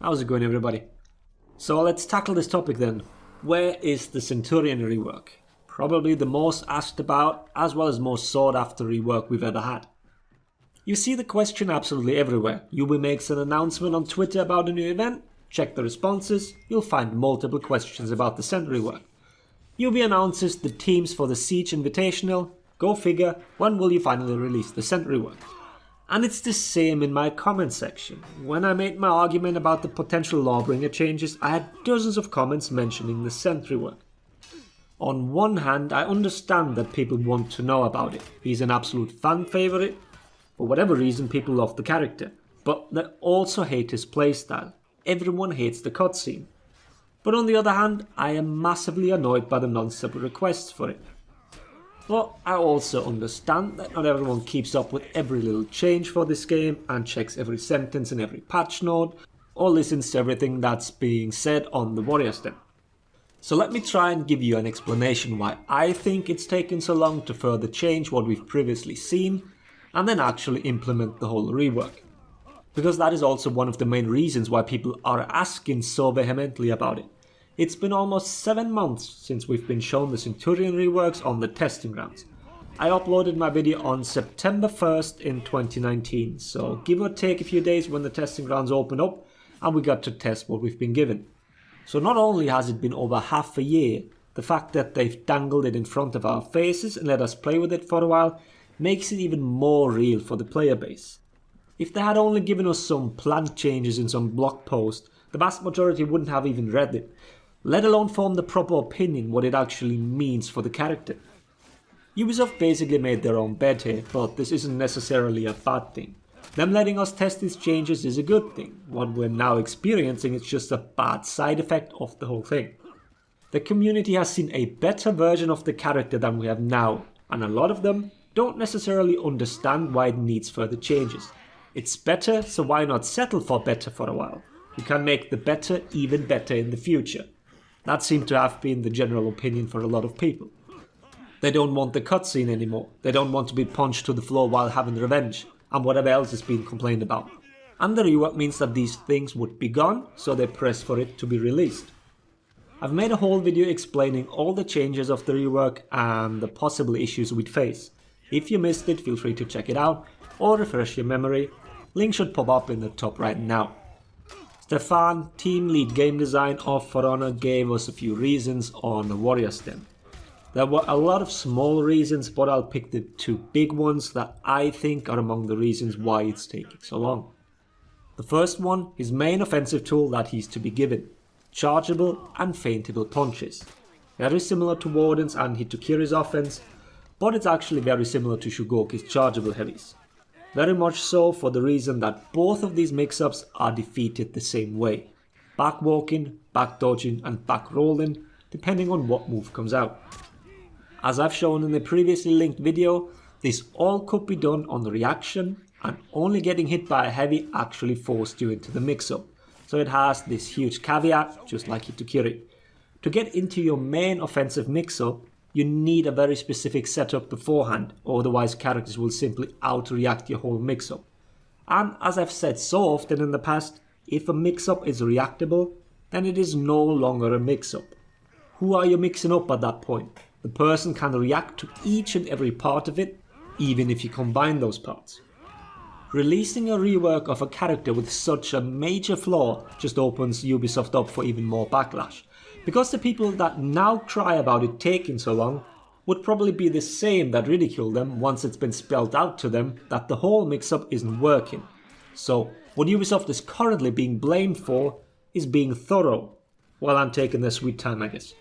How's it going, everybody? So let's tackle this topic then. Where is the Centurion rework? Probably the most asked about as well as most sought after rework we've ever had. You see the question absolutely everywhere. Yubi makes an announcement on Twitter about a new event, check the responses, you'll find multiple questions about the Cent rework. Yubi announces the teams for the Siege Invitational, go figure, when will you finally release the Cent rework? And it's the same in my comment section. When I made my argument about the potential Lawbringer changes, I had dozens of comments mentioning the Cent rework. On one hand, I understand that people want to know about it. He's an absolute fan favourite. For whatever reason, people love the character. But they also hate his playstyle. Everyone hates the cutscene. But on the other hand, I am massively annoyed by the non-stop requests for it. But I also understand that not everyone keeps up with every little change for this game and checks every sentence in every patch note or listens to everything that's being said on the Warrior Stem. So let me try and give you an explanation why I think it's taken so long to further change what we've previously seen and then actually implement the whole rework. Because that is also one of the main reasons why people are asking so vehemently about it. It's been almost 7 months since we've been shown the Centurion reworks on the testing grounds. I uploaded my video on September 1st in 2019, so give or take a few days when the testing grounds open up and we got to test what we've been given. So not only has it been over half a year, the fact that they've dangled it in front of our faces and let us play with it for a while makes it even more real for the player base. If they had only given us some planned changes in some blog post, the vast majority wouldn't have even read it, let alone form the proper opinion what it actually means for the character. Ubisoft basically made their own bed here, but this isn't necessarily a bad thing. Them letting us test these changes is a good thing. What we're now experiencing is just a bad side effect of the whole thing. The community has seen a better version of the character than we have now, and a lot of them don't necessarily understand why it needs further changes. It's better, so why not settle for better for a while? We can make the better even better in the future. That seemed to have been the general opinion for a lot of people. They don't want the cutscene anymore. They don't want to be punched to the floor while having revenge, and whatever else is being complained about. And the rework means that these things would be gone, so they press for it to be released. I've made a whole video explaining all the changes of the rework and the possible issues we'd face. If you missed it, feel free to check it out, or refresh your memory. Link should pop up in the top right now. Stefan, team lead game design of For Honor, gave us a few reasons on the Warrior Stem. There were a lot of small reasons, but I'll pick the two big ones that I think are among the reasons why it's taking so long. The first one, his main offensive tool that he's to be given, chargeable and feintable punches. Very similar to Warden's and Hitokiri's offense, but it's actually very similar to Shugoki's chargeable heavies. Very much so for the reason that both of these mix-ups are defeated the same way. Back walking, back dodging and back rolling, depending on what move comes out. As I've shown in the previously linked video, this all could be done on the reaction, and only getting hit by a heavy actually forced you into the mix-up. So it has this huge caveat, just like Hitokiri. To get into your main offensive mix-up, you need a very specific setup beforehand, otherwise characters will simply out-react your whole mix-up. And as I've said so often in the past, if a mix-up is reactable, then it is no longer a mix-up. Who are you mixing up at that point? The person can react to each and every part of it, even if you combine those parts. Releasing a rework of a character with such a major flaw just opens Ubisoft up for even more backlash. Because the people that now cry about it taking so long would probably be the same that ridicule them once it's been spelled out to them that the whole mix-up isn't working. So what Ubisoft is currently being blamed for is being thorough. Well, I'm taking their sweet time, I guess.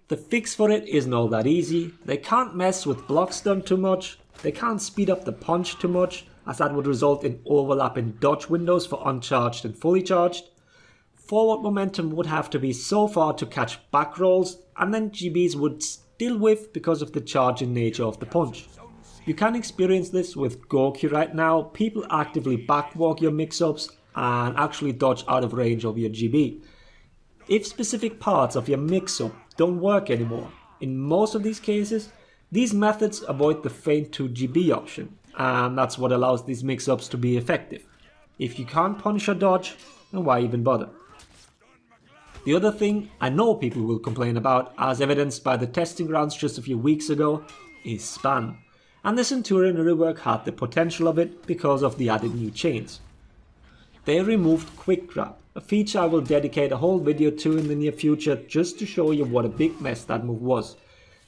The fix for it isn't all that easy. They can't mess with block stun too much. They can't speed up the punch too much, as that would result in overlapping dodge windows for uncharged and fully charged. Forward momentum would have to be so far to catch back rolls, and then GBs would still whiff because of the charging nature of the punch. You can experience this with Gorky right now. People actively backwalk your mix-ups and actually dodge out of range of your GB. If specific parts of your mix-up don't work anymore, in most of these cases, these methods avoid the feint to GB option, and that's what allows these mix-ups to be effective. If you can't punch or dodge, then why even bother? The other thing I know people will complain about, as evidenced by the testing grounds just a few weeks ago, is spam. And the Centurion Rework had the potential of it because of the added new chains. They removed Quick Grab, a feature I will dedicate a whole video to in the near future just to show you what a big mess that move was.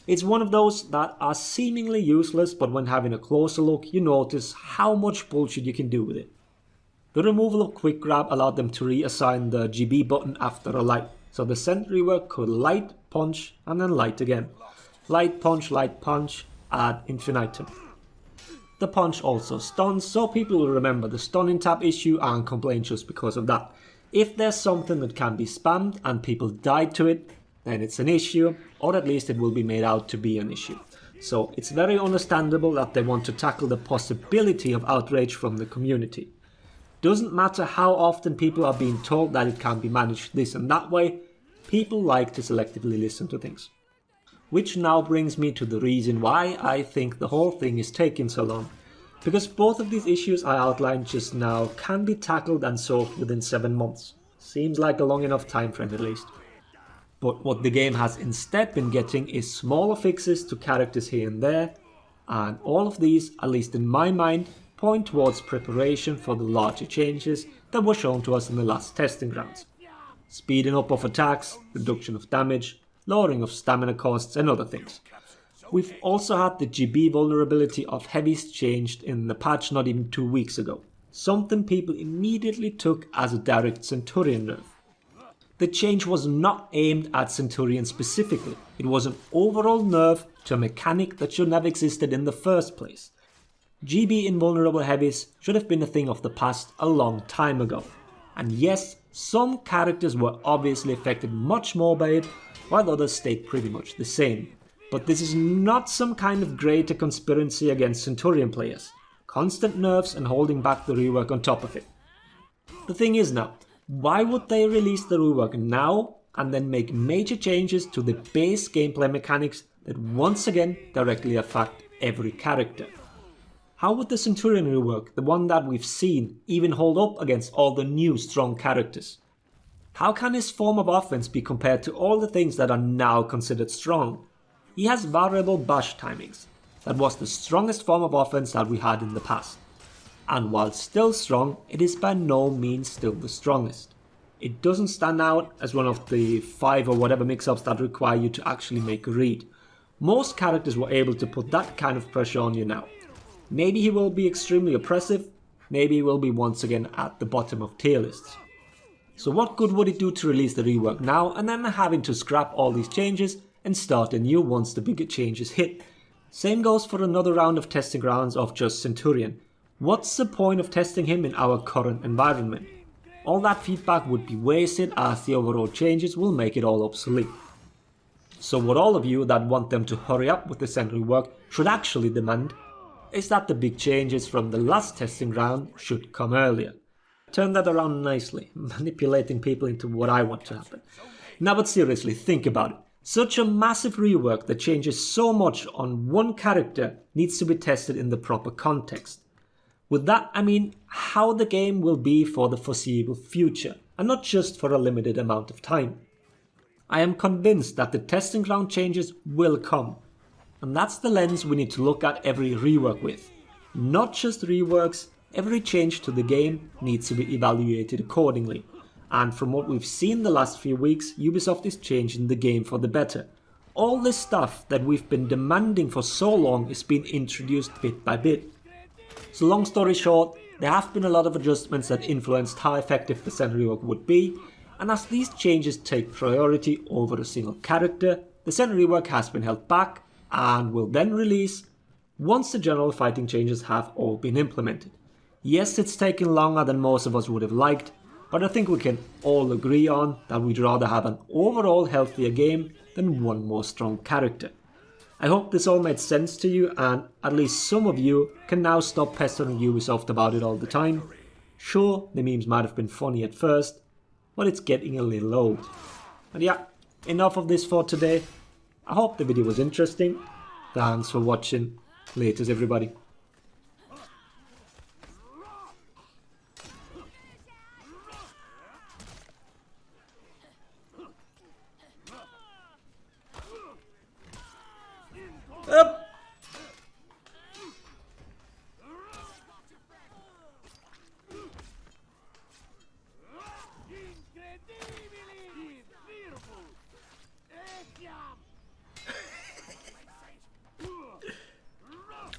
It's one of those that are seemingly useless, but when having a closer look you notice how much bullshit you can do with it. The removal of Quick Grab allowed them to reassign the GB button after a light, so the Cent Rework could light, punch and then light again. Light, punch, ad infinitum. The punch also stuns, so people will remember the stunning tap issue and complain just because of that. If there's something that can be spammed and people died to it, then it's an issue, or at least it will be made out to be an issue. So it's very understandable that they want to tackle the possibility of outrage from the community. Doesn't matter how often people are being told that it can be managed this and that way, people like to selectively listen to things. Which now brings me to the reason why I think the whole thing is taking so long. Because both of these issues I outlined just now can be tackled and solved within 7 months. Seems like a long enough time frame at least. But what the game has instead been getting is smaller fixes to characters here and there, and all of these, at least in my mind, point towards preparation for the larger changes that were shown to us in the last testing grounds. Speeding up of attacks, reduction of damage, lowering of stamina costs and other things. We've also had the GB vulnerability of heavies changed in the patch not even 2 weeks ago, something people immediately took as a direct Centurion nerf. The change was not aimed at Centurion specifically, it was an overall nerf to a mechanic that shouldn't have existed in the first place. GB invulnerable heavies should have been a thing of the past a long time ago. And yes, some characters were obviously affected much more by it, while others stayed pretty much the same. But this is not some kind of greater conspiracy against Centurion players. Constant nerfs and holding back the rework on top of it. The thing is now, why would they release the rework now and then make major changes to the base gameplay mechanics that once again directly affect every character? How would the Centurion rework, the one that we've seen, even hold up against all the new strong characters? How can his form of offense be compared to all the things that are now considered strong? He has variable bash timings. That was the strongest form of offense that we had in the past. And while still strong, it is by no means still the strongest. It doesn't stand out as one of the 5 or whatever mix-ups that require you to actually make a read. Most characters were able to put that kind of pressure on you now. Maybe he will be extremely oppressive, maybe he will be once again at the bottom of tier lists. So what good would it do to release the rework now and then having to scrap all these changes and start anew once the bigger changes hit? Same goes for another round of testing grounds of just Centurion. What's the point of testing him in our current environment? All that feedback would be wasted as the overall changes will make it all obsolete. So what all of you that want them to hurry up with the Cent rework should actually demand is that the big changes from the last testing round should come earlier. Turn that around nicely, manipulating people into what I want to happen. Now but seriously, think about it. Such a massive rework that changes so much on one character needs to be tested in the proper context. With that I mean how the game will be for the foreseeable future, and not just for a limited amount of time. I am convinced that the testing ground changes will come. And that's the lens we need to look at every rework with. Not just reworks, every change to the game needs to be evaluated accordingly. And from what we've seen the last few weeks, Ubisoft is changing the game for the better. All this stuff that we've been demanding for so long is being introduced bit by bit. So long story short, there have been a lot of adjustments that influenced how effective the Cent rework would be, and as these changes take priority over a single character, the Cent rework has been held back and will then release once the general fighting changes have all been implemented. Yes, it's taken longer than most of us would have liked, but I think we can all agree on that we'd rather have an overall healthier game than one more strong character. I hope this all made sense to you and at least some of you can now stop pestering Ubisoft about it all the time. Sure, the memes might have been funny at first, but it's getting a little old. And yeah, enough of this for today. I hope the video was interesting. Thanks for watching. Laters everybody.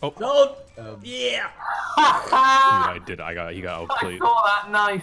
Sold! Yeah! Dude, I did. He got outplayed. I saw that. Nice.